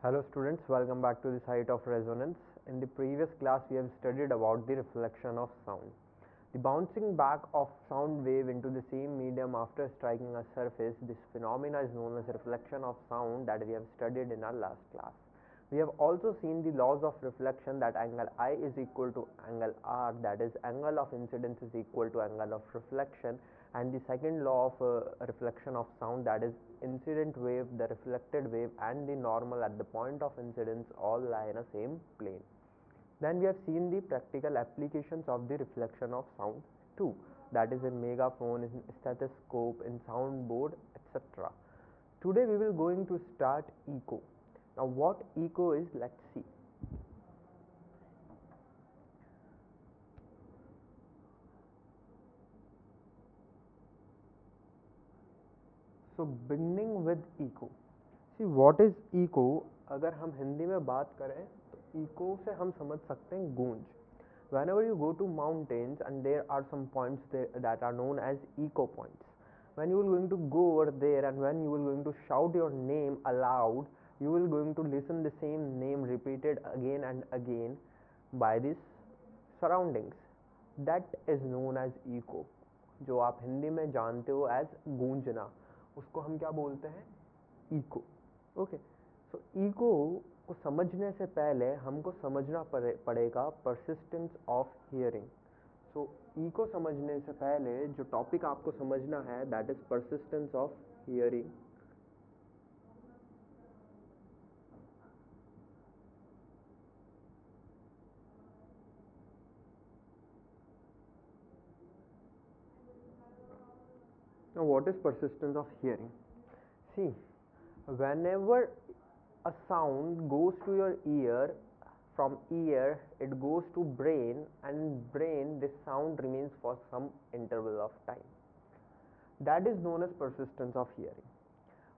Hello students, welcome back to the site of resonance. In the previous class we have studied about the reflection of sound. The bouncing back of sound wave into the same medium after striking a surface, this phenomena is known as reflection of sound that we have studied in our last class. We have also seen the laws of reflection, that angle I is equal to angle R, that is angle of incidence is equal to angle of reflection, and the second law of reflection of sound, that is incident wave, the reflected wave and the normal at the point of incidence all lie in a same plane. Then we have seen the practical applications of the reflection of sound too, that is in megaphone, in stethoscope, in soundboard, etc. Today we will going to start echo. Now what echo is, let's see. So beginning with echo. See what is echo? अगर हम हिंदी में बात करें तो echo से हम समझ सकते हैं गूंज. Whenever you go to mountains and there are some points there that are known as echo points. When you will going to go over there and when you will going to shout your name aloud, you will going to listen the same name repeated again and again by this surroundings. That is known as echo. जो आप हिंदी में जानते हो as गूंजना, उसको हम क्या बोलते हैं? इको. ओके, सो इको को समझने से पहले हमको समझना पड़ेगा persistence of hearing. So echo समझने से पहले जो टॉपिक आपको समझना है that is persistence of hearing. Now what is persistence of hearing? See, whenever a sound goes to your ear, from ear it goes to brain, and brain this sound remains for some interval of time. That is known as persistence of hearing.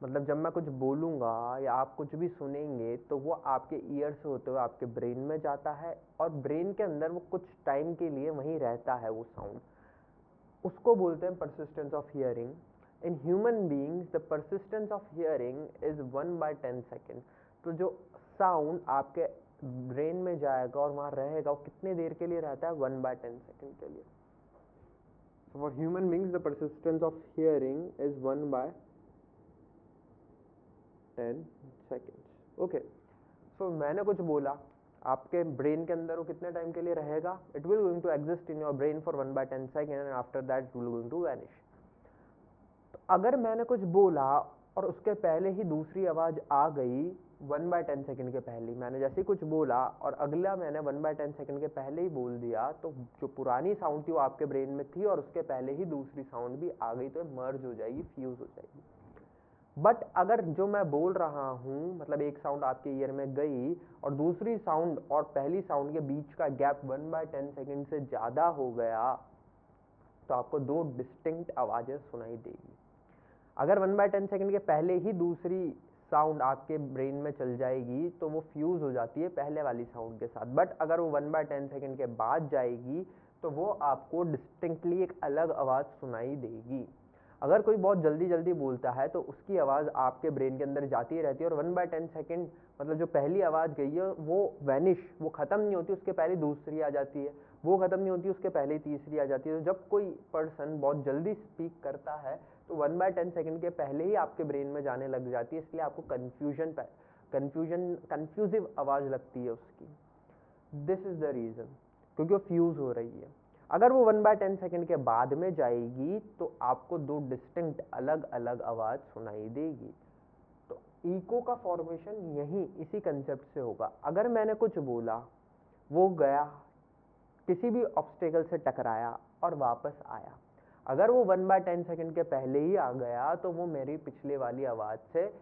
मतलब जब मैं कुछ बोलूँगा या आप कुछ भी सुनेंगे तो वो आपके ईयर से होते हुए आपके ब्रेन में जाता है और ब्रेन के अंदर वो कुछ टाइम के लिए वहीं रहता है वो साउंड. उसको बोलते हैं persistence of hearing. In human beings the persistence of hearing is 1/10 second. तो जो साउंड आपके ब्रेन में जाएगा और वहाँ रहेगा वो कितने देर के लिए रहता है? 1/10 सेकेंड के लिए. So for human beings the persistence of hearing is 1/10 seconds. Okay. So मैंने कुछ बोला, आपके ब्रेन के अंदर वो कितने टाइम के लिए रहेगा? It will going to exist in your brain for 1/10 second and after that it will going to vanish. तो अगर मैंने कुछ बोला और उसके पहले ही दूसरी आवाज आ गई 1/10 सेकेंड के पहले, मैंने जैसे कुछ बोला और अगला मैंने 1/10 सेकेंड के पहले ही बोल दिया, तो जो पुरानी साउंड थी वो आपके ब्रेन में थी और उसके पहले ही दूसरी साउंड भी आ गई, तो मर्ज हो जाएगी, फ्यूज हो जाएगी. बट अगर जो मैं बोल रहा हूँ, मतलब एक साउंड आपके ईयर में गई और दूसरी साउंड और पहली साउंड के बीच का गैप 1/10 सेकेंड से ज़्यादा हो गया, तो आपको दो डिस्टिंक्ट आवाज़ें सुनाई देगी. अगर 1/10 सेकेंड के पहले ही दूसरी साउंड आपके ब्रेन में चल जाएगी तो वो फ्यूज हो जाती है पहले वाली साउंड के साथ. बट अगर वो 1/10 सेकेंड के बाद जाएगी तो वो आपको डिस्टिंक्टली एक अलग आवाज़ सुनाई देगी. अगर कोई बहुत जल्दी जल्दी बोलता है तो उसकी आवाज़ आपके ब्रेन के अंदर जाती रहती है और 1/10 सेकेंड मतलब जो पहली आवाज़ गई है वो वैनिश, वो ख़त्म नहीं होती, उसके पहले दूसरी आ जाती है, वो ख़त्म नहीं होती, उसके पहले तीसरी आ जाती है. तो जब कोई पर्सन बहुत जल्दी स्पीक करता है तो 1/10 सेकेंड के पहले ही आपके ब्रेन में जाने लग जाती है, इसलिए आपको कन्फ्यूजिव आवाज़ लगती है उसकी. दिस इज़ द रीज़न, क्योंकि वो फ्यूज़ हो रही है. अगर वो 1/10 सेकेंड के बाद में जाएगी तो आपको दो डिस्टिंक्ट अलग अलग आवाज़ सुनाई देगी. तो इको का फॉर्मेशन यही इसी कंसेप्ट से होगा. अगर मैंने कुछ बोला, वो गया, किसी भी ऑब्स्टेकल से टकराया और वापस आया, अगर वो 1/10 सेकेंड के पहले ही आ गया तो वो मेरी पिछले वाली आवाज़ से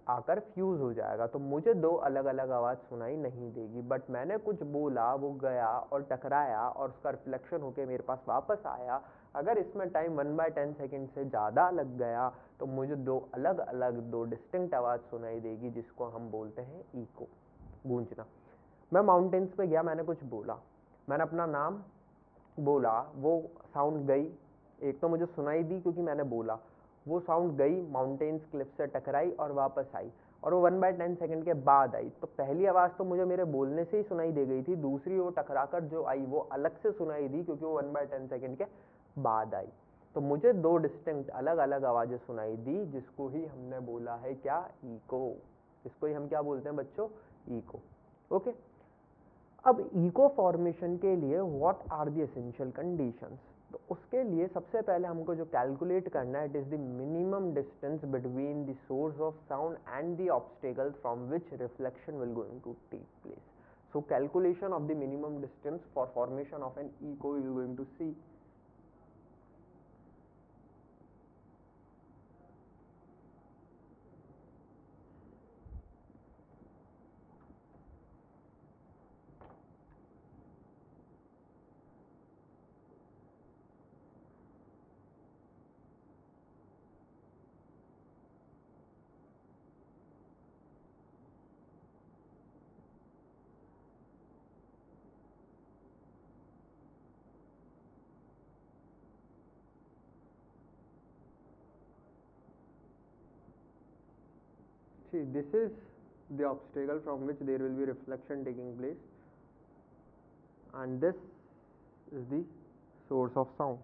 आकर फ्यूज़ हो जाएगा, तो मुझे दो अलग अलग आवाज़ सुनाई नहीं देगी. बट मैंने कुछ बोला, वो गया और टकराया और उसका रिफ्लेक्शन होकर मेरे पास वापस आया, अगर इसमें टाइम 1/10 सेकेंड से ज़्यादा लग गया तो मुझे दो अलग अलग दो डिस्टिंक्ट आवाज़ सुनाई देगी, जिसको हम बोलते हैं इको, गूंजना. मैं माउंटेन्स पे गया, मैंने कुछ बोला, मैंने अपना नाम बोला, वो साउंड गई, एक तो मुझे सुनाई दी क्योंकि मैंने बोला, वो साउंड गई माउंटेन्स क्लिफ से टकराई और वापस आई, और वो 1/10 सेकंड के बाद आई। तो पहली आवाज़ तो मुझे मेरे बोलने से ही सुनाई दे गई थी, दूसरी वो टकराकर जो आई वो अलग से सुनाई दी क्योंकि वो 1/10 सेकंड के बाद आई। तो मुझे दो डिस्टिंक्ट अलग अलग आवाज़ें सुनाई दी, जिसको ही हमने बोला है क्या, इको। इसको ही हम क्या बोलते हैं बच्चों, इको। ओके, अब इको फॉर्मेशन के लिए what are the essential conditions. तो उसके लिए सबसे पहले हमको जो कैलकुलेट करना है, it is the minimum distance between the source of sound and the obstacle from which reflection will going to take place. So calculation of the minimum distance for formation of an echo you going to see. See, this is the obstacle from which there will be reflection taking place, and this is the source of sound.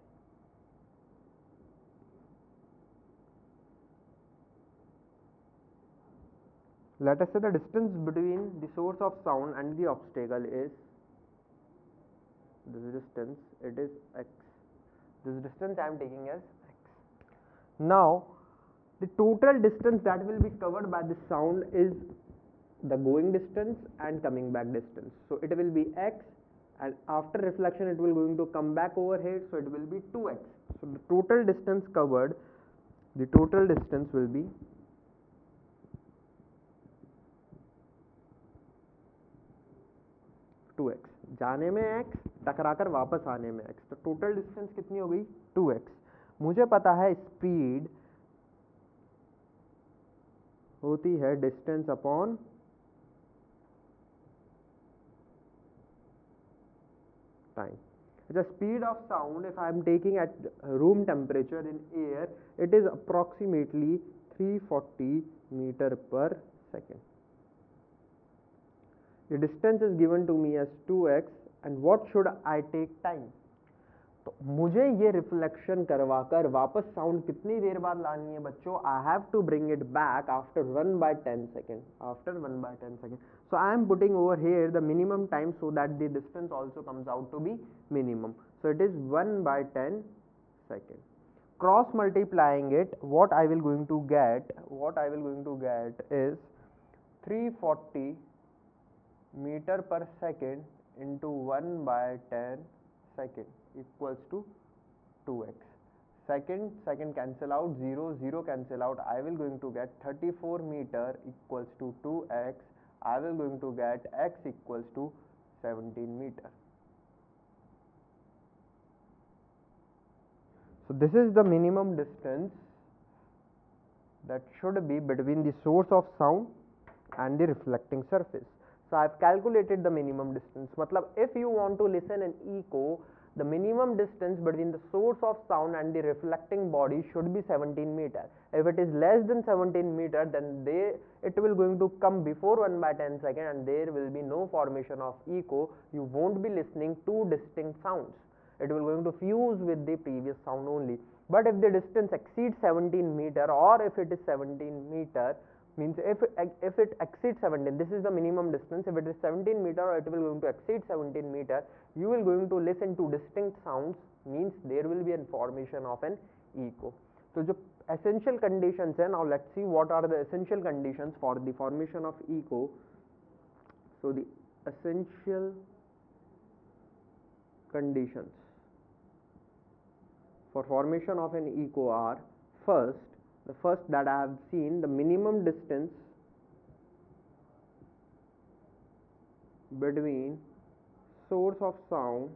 Let us say the distance between the source of sound and the obstacle is this distance, it is x. This distance I am taking as x. Now, the total distance that will be covered by the sound is the going distance and coming back distance. So it will be x, and after reflection it will going to come back over here, so it will be 2x. So the total distance covered, the total distance will be 2x. जाने में x, टकराकर वापस आने में x, तो total distance कितनी हो गई, 2x। मुझे पता है स्पीड होती है distance upon time. The speed of sound, if I am taking at room temperature in air, it is approximately 340 meter per second. The distance is given to me as 2x, and what should I take time? तो मुझे ये reflection करवाकर वापस sound कितनी देर बाद लानी है बच्चों, I have to bring it back after 1/10 second, after 1/10 second. So I am putting over here the minimum time so that the distance also comes out to be minimum. So it is 1/10 second. Cross multiplying it, what I will going to get is 340 meter per second into 1/10 second equals to 2x. Second cancel out, 0 cancel out, I will going to get 34 meter equals to 2x. I will going to get x equals to 17 meter. So this is the minimum distance that should be between the source of sound and the reflecting surface. So I have calculated the minimum distance. Matlab, if you want to listen an echo, the minimum distance between the source of sound and the reflecting body should be 17 meter. If it is less than 17 meter, then it will going to come before 1/10 second, and there will be no formation of echo. You won't be listening two distinct sounds. It will going to fuse with the previous sound only. But if the distance exceeds 17 meter, or if it is 17 meter, means if it exceeds 17, this is the minimum distance. If it is 17 meter or it will going to exceed 17 meter, you will going to listen to distinct sounds, means there will be a formation of an echo. So जो essential conditions है, now let's see what are the essential conditions for the formation of echo. So the essential conditions for formation of an echo are, the first that I have seen, the minimum distance between source of sound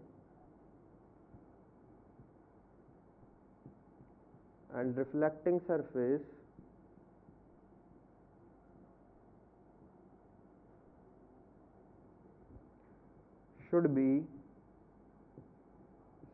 and reflecting surface should be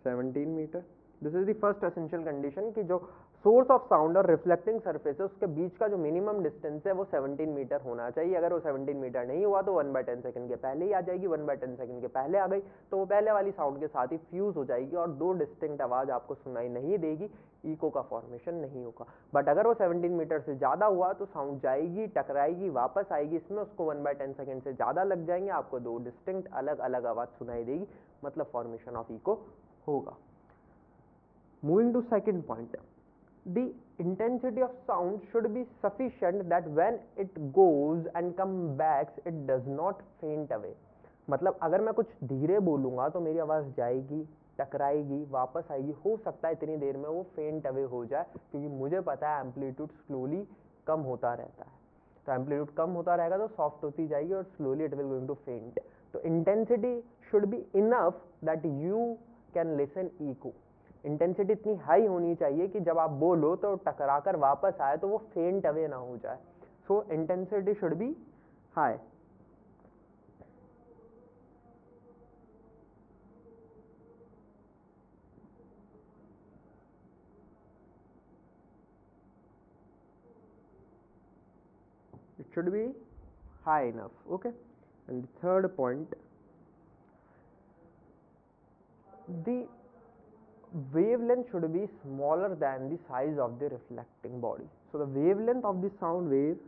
17 meter. This is the first essential condition कि जो source of sound और reflecting surface है उसके बीच का जो minimum distance है वो 17 metre होना चाहिए। अगर वो 17 मीटर नहीं हुआ तो 1/10 सेकंड के पहले ही आ जाएगी, 1/10 सेकंड के पहले आ गई तो वो पहले वाली साउंड के साथ ही फ्यूज हो जाएगी और दो डिस्टिंक्ट आवाज आपको सुनाई नहीं देगी, इको का फॉर्मेशन नहीं होगा। बट अगर वो 17 मीटर से ज़्यादा हुआ तो साउंड जाएगी, टकराएगी, वापस आएगी, इसमें उसको 1/10 सेकंड से ज़्यादा लग जाएंगे, आपको दो डिस्टिंक्ट अलग अलग आवाज़ सुनाई देगी, मतलब फॉर्मेशन ऑफ इको होगा। Moving to second point, the intensity of sound should be sufficient that when it goes and comes back it does not faint away। मतलब अगर मैं कुछ धीरे बोलूँगा तो मेरी आवाज़ जाएगी, टकराएगी, वापस आएगी, हो सकता है इतनी देर में वो फेंट अवे हो जाए, क्योंकि मुझे पता है एम्पलीट्यूड स्लोली कम होता रहता है। तो एम्पलीट्यूड कम होता रहेगा तो सॉफ्ट होती जाएगी और slowly it will going to faint. तो intensity should be enough that you can listen echo. Intensity इतनी हाई होनी चाहिए कि जब आप बोलो तो टकरा कर वापस आए तो वो फेंट अवे ना हो जाए। सो intensity should B high. It should be high enough, okay? And the third point, the wavelength should be smaller than the size of the reflecting body. So the wavelength of the sound wave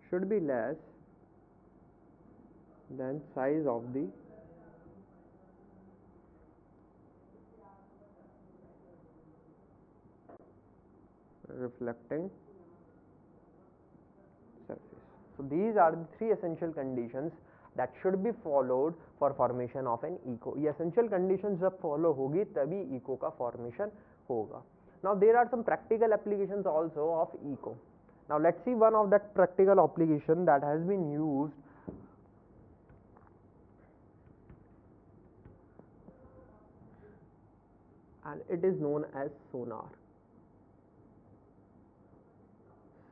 should be less than size of the reflecting surface. So these are the three essential conditions that should be followed for formation of an echo. ये essential conditions जब follow होगी तभी echo का formation होगा. Now there are some practical applications also of echo. Now let's see one of that practical application that has been used and it is known as sonar.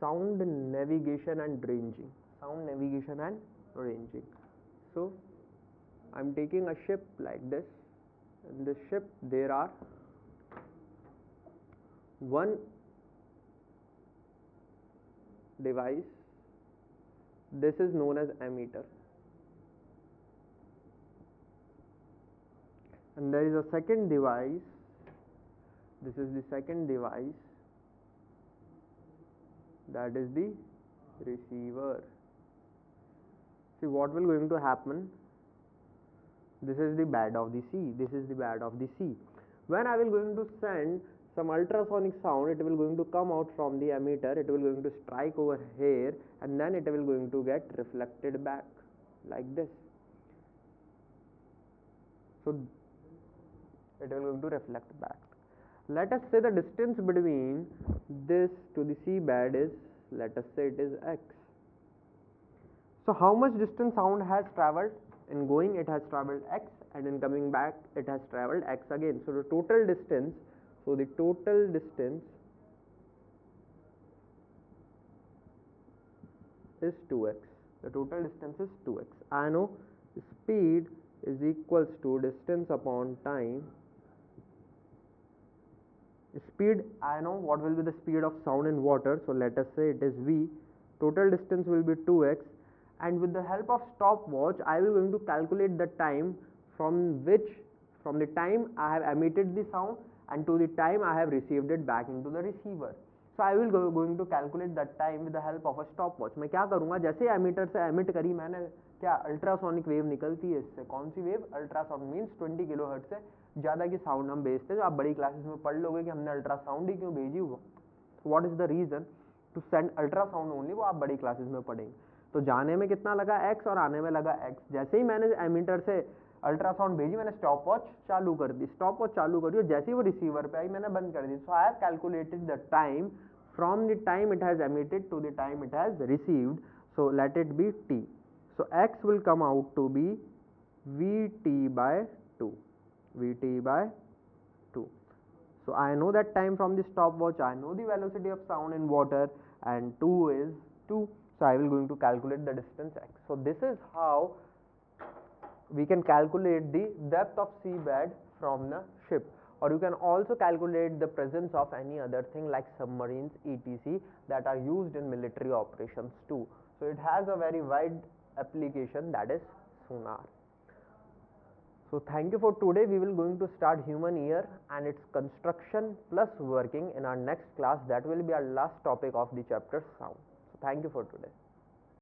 Sound navigation and ranging. Sound navigation and ranging. So I'm taking a ship like this. In this ship there are one device, this is known as ammeter, and there is a second device, this is the second device, that is the receiver. See what will going to happen, this is the bed of the sea, this is the bed of the sea. When I will going to send some ultrasonic sound, it will going to come out from the ammeter, it will going to strike over here and then it will going to get reflected back like this. So it will going to reflect back. Let us say the distance between this to the seabed is, let us say it is x. So how much distance sound has traveled? In going it has traveled x and in coming back it has traveled x again. So the total distance, so the total distance is 2x. The total distance is 2x. I know speed is equals to distance upon time. Speed, I know what will be the speed of sound in water, so let us say it is v. Total distance will be 2x, and with the help of stopwatch I will going to calculate the time from the time I have emitted the sound and to the time I have received it back into the receiver. So I will going to calculate that time with the help of a stopwatch. मैं क्या करूँगा, जैसे ammeter से emit करी मैंने, क्या ultrasonic wave निकलती है इससे, कौन सी वेव, अल्ट्रासाउंड, मीन्स 20 किलोहर्ट्ज से ज़्यादा की साउंड हम भेजते हैं, जो आप बड़ी क्लासेस में पढ़ लोगे कि हमने अल्ट्रासाउंड ही क्यों भेजी हुआ, what is the reason to send ultrasound only, वो आप बड़ी क्लासेस में पढ़ेंगे। तो जाने में कितना लगा x और आने में लगा x। जैसे ही मैंने एमीटर से अल्ट्रासाउंड भेजी, मैंने स्टॉप वॉच चालू कर दी, स्टॉप वॉच चालू करी और जैसे ही वो रिसीवर पे आई मैंने बंद कर दी। So I have calculated the time from the time it has emitted to the time it has received, so let it be t. So x will come out to be vt by 2, vt by 2. So I know that time from the stopwatch, I know the velocity of sound in water, and 2 is 2. So I will going to calculate the distance x. So this is how we can calculate the depth of seabed from the ship, or you can also calculate the presence of any other thing like submarines etc that are used in military operations too. So it has a very wide application, that is sonar. So thank you for today. We will going to start human ear and its construction plus working in our next class. That will be our last topic of the chapter sound. So thank you for today.